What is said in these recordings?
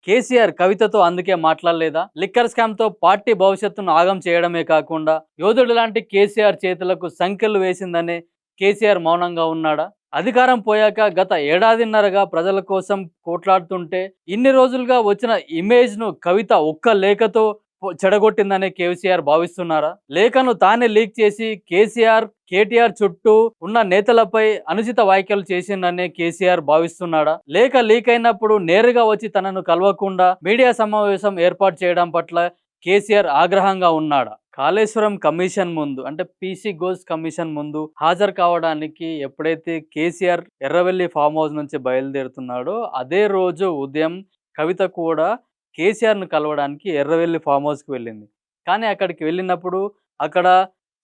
కేసీఆర్ కవితతో అందుకే మాట్లాడలేదా? Liquor స్కామ్‌తో party భవిష్యత్తును ఆగం చేయడమే కాకుండా, యోధుడు లాంటి కేసీఆర్ చేతులకు సంకెళ్లు వేసిందనే కేసీఆర్ మౌనంగా ఉన్నాడా? అధికారం పోయాక గత ఏడాదిన్నరగా ప్రజల కోసం పోట్లాడుతుంటే, ఇన్ని రోజులుగా వచ్చిన ఇమేజ్‌ను కవిత ఒక్క లేఖతో చెడగొట్టిందనే కేసీఆర్ భావిస్తున్నారా? లేఖను తానే లీక్ చేసి కేసీఆర్, కేటీఆర్ చుట్టూ ఉన్న నేతలపై అనుచిత వ్యాఖ్యలు చేసిందనే కేసీఆర్ భావిస్తున్నాడా? లేఖ లీక్ అయినప్పుడు నేరుగా వచ్చి తనను కలవకుండా మీడియా సమావేశం ఏర్పాటు చేయడం పట్ల కేసీఆర్ ఆగ్రహంగా ఉన్నాడా? కాళేశ్వరం కమిషన్ ముందు అంటే పీసీ ఘోష్ కమిషన్ ముందు హాజరు కావడానికి ఎప్పుడైతే కేసీఆర్ ఎర్రవెల్లి ఫామ్ హౌస్ నుంచి బయలుదేరుతున్నాడో అదే రోజు ఉదయం కవిత కూడా కేసీఆర్‌ను కలవడానికి ఎర్రవెల్లి ఫామ్ హౌస్‌కి వెళ్ళింది. కానీ అక్కడికి వెళ్ళినప్పుడు అక్కడ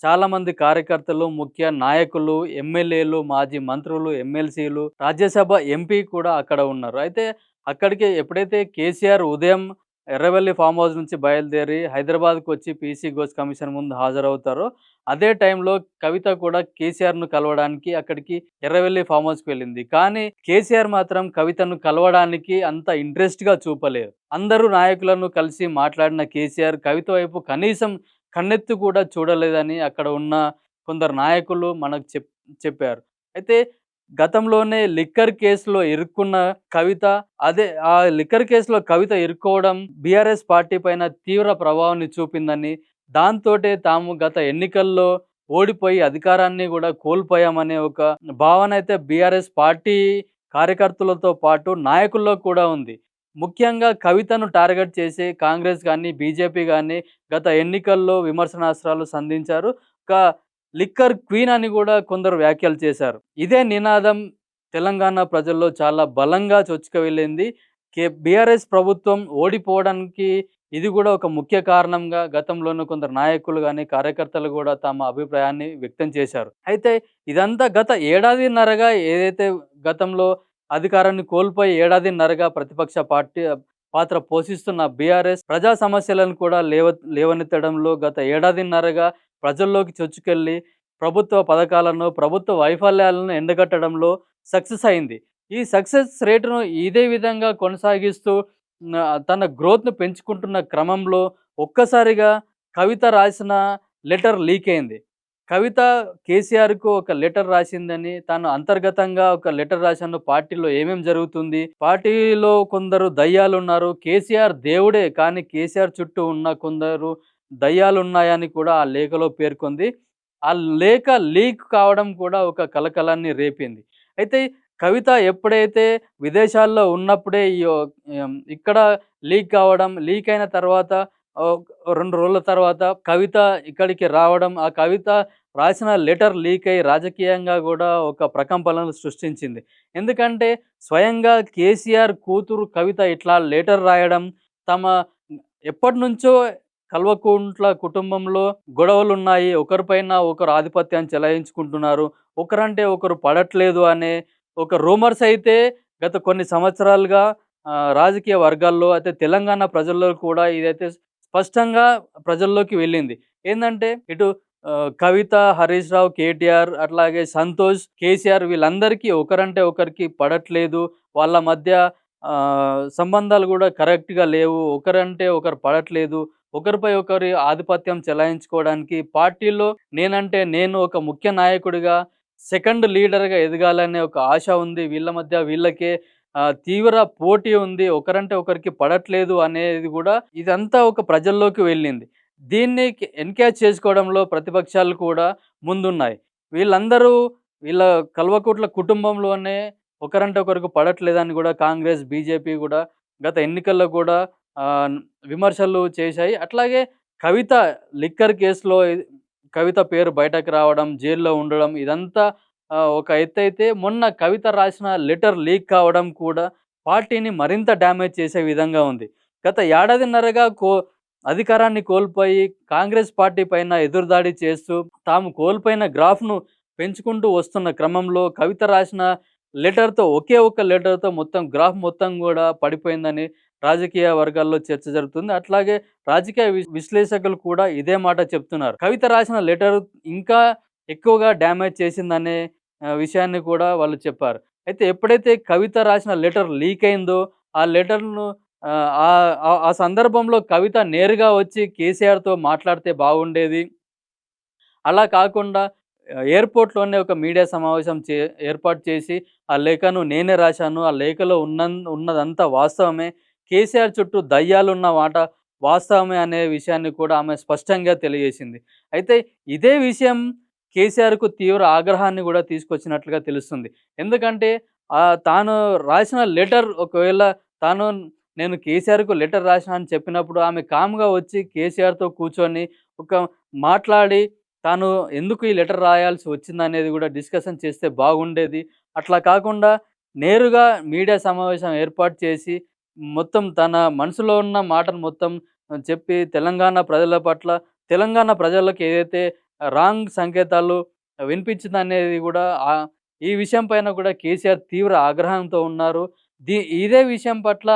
చాలామంది కార్యకర్తలు, ముఖ్య నాయకులు, ఎమ్మెల్యేలు, మాజీ మంత్రులు, ఎమ్మెల్సీలు, రాజ్యసభ ఎంపీ కూడా అక్కడ ఉన్నారు. అయితే అక్కడికి ఎప్పుడైతే కేసీఆర్ ఉదయం ఎర్రవెల్లి ఫామ్ హౌస్ నుంచి బయలుదేరి హైదరాబాద్‌కి వచ్చి పీసీ ఘోష్ కమిషన్ ముందు హాజరవుతారో, అదే టైంలో కవిత కూడా కేసీఆర్‌ను కలవడానికి అక్కడికి ఎర్రవెల్లి ఫామ్ హౌస్‌కి వెళ్ళింది. కానీ కేసీఆర్ మాత్రం కవితను కలవడానికి అంత ఇంట్రెస్ట్‌గా చూపలేదు. అందరూ నాయకులను కలిసి మాట్లాడిన కేసీఆర్ కవిత వైపు కనీసం కన్నెత్తి కూడా చూడలేదని అక్కడ ఉన్న కొందరు నాయకులు మనకు చెప్పారు. అయితే గతంలోనే లిక్కర్ కేసులో ఇరుక్కున్న కవిత ఆ లిక్కర్ కేసులో కవిత ఇరుక్కోవడం బీఆర్ఎస్ పార్టీ పైన తీవ్ర ప్రభావాన్ని చూపిందని, దాంతోటే తాము గత ఎన్నికల్లో ఓడిపోయి అధికారాన్ని కూడా కోల్పోయామనే ఒక భావన అయితే బీఆర్ఎస్ పార్టీ కార్యకర్తలతో పాటు నాయకుల్లో కూడా ఉంది. ముఖ్యంగా కవితను టార్గెట్ చేసి కాంగ్రెస్ గానీ, బీజేపీ గానీ గత ఎన్నికల్లో విమర్శనాస్త్రాలు సంధించారు. ఒక లిక్కర్ క్వీన్ అని కూడా కొందరు వ్యాఖ్యలు చేశారు. ఇదే నినాదం తెలంగాణ ప్రజల్లో చాలా బలంగా చొచ్చుకు వెళ్ళింది. బీఆర్ఎస్ ప్రభుత్వం ఓడిపోవడానికి ఇది కూడా ఒక ముఖ్య కారణంగా గతంలోనూ కొందరు నాయకులు గాని, కార్యకర్తలు కూడా తమ అభిప్రాయాన్ని వ్యక్తం చేశారు. అయితే ఇదంతా గత ఏడాదిన్నరగా ఏదైతే గతంలో అధికారాన్ని కోల్పోయి ఏడాదిన్నరగా ప్రతిపక్ష పార్టీ పాత్ర పోషిస్తున్న బీఆర్ఎస్ ప్రజా సమస్యలను కూడా లేవనెత్తడంలో గత ఏడాదిన్నరగా ప్రజల్లోకి చొచ్చుకెళ్ళి ప్రభుత్వ పథకాలను, ప్రభుత్వ వైఫల్యాలను ఎండగట్టడంలో సక్సెస్ అయింది. ఈ సక్సెస్ రేటును ఇదే విధంగా కొనసాగిస్తూ తన గ్రోత్‌ను పెంచుకుంటున్న క్రమంలో ఒక్కసారిగా కవిత రాసిన లెటర్ లీక్ అయింది. కవిత కేసీఆర్‌కు ఒక లెటర్ రాసిందని, తాను అంతర్గతంగా ఒక లెటర్ రాశాను. పార్టీలో ఏమేం జరుగుతుంది? పార్టీలో కొందరు దయ్యాలున్నారు. కేసీఆర్ దేవుడే, కానీ కేసీఆర్ చుట్టూ ఉన్న కొందరు దయ్యాలున్నాయని కూడా ఆ లేఖలో పేర్కొంది. ఆ లేఖ లీక్ కావడం కూడా ఒక కలకలాన్ని రేపింది. అయితే కవిత ఎప్పుడైతే విదేశాల్లో ఉన్నప్పుడే ఇక్కడ లీక్ కావడం, లీక్ అయిన తర్వాత 2 రోజుల తర్వాత కవిత ఇక్కడికి రావడం, ఆ కవిత రాసిన లెటర్ లీక్ అయ్యి రాజకీయంగా గూడా ఒక ప్రకంపనలు సృష్టించింది. ఎందుకంటే స్వయంగా కేసీఆర్ కూతురు కవిత ఇట్లా లెటర్ రాయడం, తమ ఎప్పటినుంచో కల్వకుంట్ల కుటుంబంలో గొడవలున్నాయి, ఒకరిపైన ఒకరు ఆధిపత్యం చెలాయించుకుంటున్నారు, ఒకరంటే ఒకరు పడట్లేదు అనే ఒక రూమర్స్ అయితే గత కొన్ని సంవత్సరాలుగా రాజకీయ వర్గాల్లో అయితే తెలంగాణ ప్రజల్లో కూడా ఇదైతే స్పష్టంగా ప్రజల్లోకి వెళ్ళింది. ఏందంటే ఇటు కవిత, హరీష్ రావు, కేటీఆర్ అట్లాగే సంతోష్, కేసీఆర్ వీళ్ళందరికీ ఒకరంటే ఒకరికి పడట్లేదు. వాళ్ళ మధ్య సంబంధాలు గూడా కరెక్ట్‌గా లేవు. ఒకరంటే ఒకరు పడట్లేదు. ఒకరిపై ఒకరి ఆధిపత్యం చెలాయించుకోవడానికి పార్టీలో నేనంటే నేను ఒక ముఖ్య నాయకుడిగా, సెకండ్ లీడర్‌గా ఎదగాలనే ఒక ఆశ ఉంది. వీళ్ళ మధ్య వీళ్ళకే తీవ్ర పోటీ ఉంది. ఒకరంటే ఒకరికి పడట్లేదు అనేది గూడా ఇదంతా ఒక ప్రజల్లోకి వెళ్ళింది. దీన్ని ఎన్‌క్యాచ్ చేసుకోవడంలో ప్రతిపక్షాలు కూడా ముందున్నాయి. వీళ్ళందరూ వీళ్ళ కల్వకుట్ల కుటుంబంలోనే ఒకరంటే ఒకరికి పడట్లేదని గూడా కాంగ్రెస్, బీజేపీ గూడా గత ఎన్నికల్లో కూడా విమర్శలు చేశాయి. అట్లాగే కవిత లిక్కర్ కేసులో కవిత పేరు బయటకు రావడం, జైల్లో ఉండడం ఇదంతా ఒక ఎత్తైతే మొన్న కవిత రాసిన లెటర్ లీక్ కావడం కూడా పార్టీని మరింత డ్యామేజ్ చేసే విధంగా ఉంది. గత ఏడాదిన్నరగా అధికారాన్ని కోల్పోయి కాంగ్రెస్ పార్టీ పైన ఎదురుదాడి చేస్తూ తాము కోల్పోయిన గ్రాఫ్‌ను పెంచుకుంటూ వస్తున్న క్రమంలో కవిత రాసిన లెటర్‌తో ఒకే ఒక్క లెటర్‌తో మొత్తం గ్రాఫ్ మొత్తం గూడా పడిపోయిందని రాజకీయ వర్గాల్లో చర్చ జరుగుతుంది. అట్లాగే రాజకీయ విశ్లేషకులు కూడా ఇదే మాట చెప్తున్నారు. కవిత రాసిన లెటర్ ఇంకా ఎక్కువగా డ్యామేజ్ చేసిందనే విషయాన్ని కూడా వాళ్ళు చెప్పారు. అయితే ఎప్పుడైతే కవిత రాసిన లెటర్ లీక్ అయిందో, ఆ లెటర్‌ను ఆ సందర్భంలో కవిత నేరుగా వచ్చి కేసీఆర్‌తో మాట్లాడితే బాగుండేది. అలా కాకుండా ఎయిర్‌పోర్ట్‌లోనే ఒక మీడియా సమావేశం ఏర్పాటు చేసి, ఆ లేఖను నేనే రాశాను. ఆ లేఖలో ఉన్నదంతా వాస్తవమే. కేసీఆర్ చుట్టూ దయ్యాలున్న మాట వాస్తవమే అనే విషయాన్ని కూడా ఆమె స్పష్టంగా తెలియజేసింది. అయితే ఇదే విషయం కేసీఆర్‌కు తీవ్ర ఆగ్రహాన్ని గూడా తీసుకొచ్చినట్లుగా తెలుస్తుంది. ఎందుకంటే తాను రాసిన లెటర్ ఒకవేళ తాను నేను కేసీఆర్‌కు లెటర్ రాసినా అని చెప్పినప్పుడు ఆమె కామ్‌గా వచ్చి కేసీఆర్‌తో కూర్చొని ఒక మాట్లాడి తాను ఎందుకు ఈ లెటర్ రాయాల్సి వచ్చిందనేది గూడా డిస్కషన్ చేస్తే బాగుండేది. అట్లా కాకుండా నేరుగా మీడియా సమావేశం ఏర్పాటు చేసి, మొత్తం తన మనసులో ఉన్న మాటను మొత్తం చెప్పి తెలంగాణ ప్రజల పట్ల, తెలంగాణ ప్రజలకు ఏదైతే రాంగ్ సంకేతాలు వినిపించిందనేది గూడా ఈ విషయం పైన గూడా కేసీఆర్ తీవ్ర ఆగ్రహంతో ఉన్నారు. ఇదే విషయం పట్ల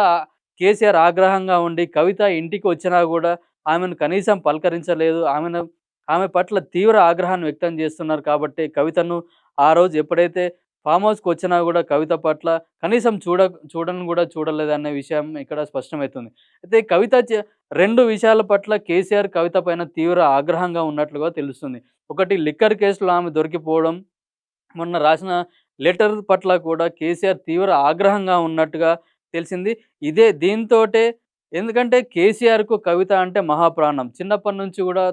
కేసీఆర్ ఆగ్రహంగా ఉండి కవిత ఇంటికి వచ్చినా గూడా ఆమెను కనీసం పలకరించలేదు. ఆమె పట్ల తీవ్ర ఆగ్రహాన్ని వ్యక్తం చేస్తున్నారు కాబట్టి కవితను ఆ రోజు ఎప్పుడైతే ఫామ్ హౌస్‌కొచ్చినా గూడా కవిత పట్ల కనీసం చూడను గూడా చూడలేదనే విషయం ఇక్కడ స్పష్టమైతుంది. అయితే కవిత 2 విషయాల పట్ల కేసీఆర్ కవిత పైన తీవ్ర ఆగ్రహంగా ఉన్నట్లుగా తెలుస్తుంది. ఒకటి లిక్కర్ కేసులో ఆమె దొరికిపోవడం, మొన్న రాసిన లెటర్ పట్ల కూడా కేసీఆర్ తీవ్ర ఆగ్రహంగా ఉన్నట్టుగా తెలిసింది. దీంతోటే ఎందుకంటే కేసీఆర్‌కు కవిత అంటే మహాప్రాణం. చిన్నప్పటి నుంచి గూడా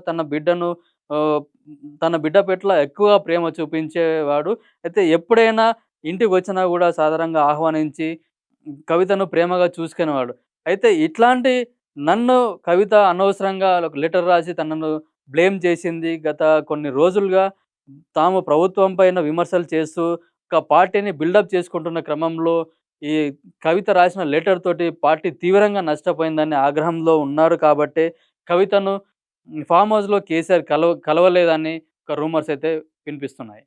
ఆహ్, తన బిడ్డ పట్ల ఎక్కువ ప్రేమ చూపించేవాడు. అయితే ఎప్పుడైనా ఇంటికొచ్చినా గూడా సాదరంగా ఆహ్వానించి కవితను ప్రేమగా చూసుకునేవాడు. అయితే ఇట్లాంటి నన్ను కవిత అనవసరంగా ఒక లెటర్ రాసి తనను బ్లేమ్ చేసింది. గత కొన్ని రోజులుగా తాము ప్రభుత్వం పైన విమర్శలు చేస్తూ ఒక పార్టీని బిల్డప్ చేసుకుంటున్న క్రమంలో ఈ కవిత రాసిన లెటర్ తోటి పార్టీ తీవ్రంగా నష్టపోయిందనే ఆగ్రహంలో ఉన్నారు కాబట్టే కవితను ఫామ్ హౌస్‌లో కేసీఆర్ కలవలేదని ఒక రూమర్స్ అయితే వినిపిస్తున్నాయి.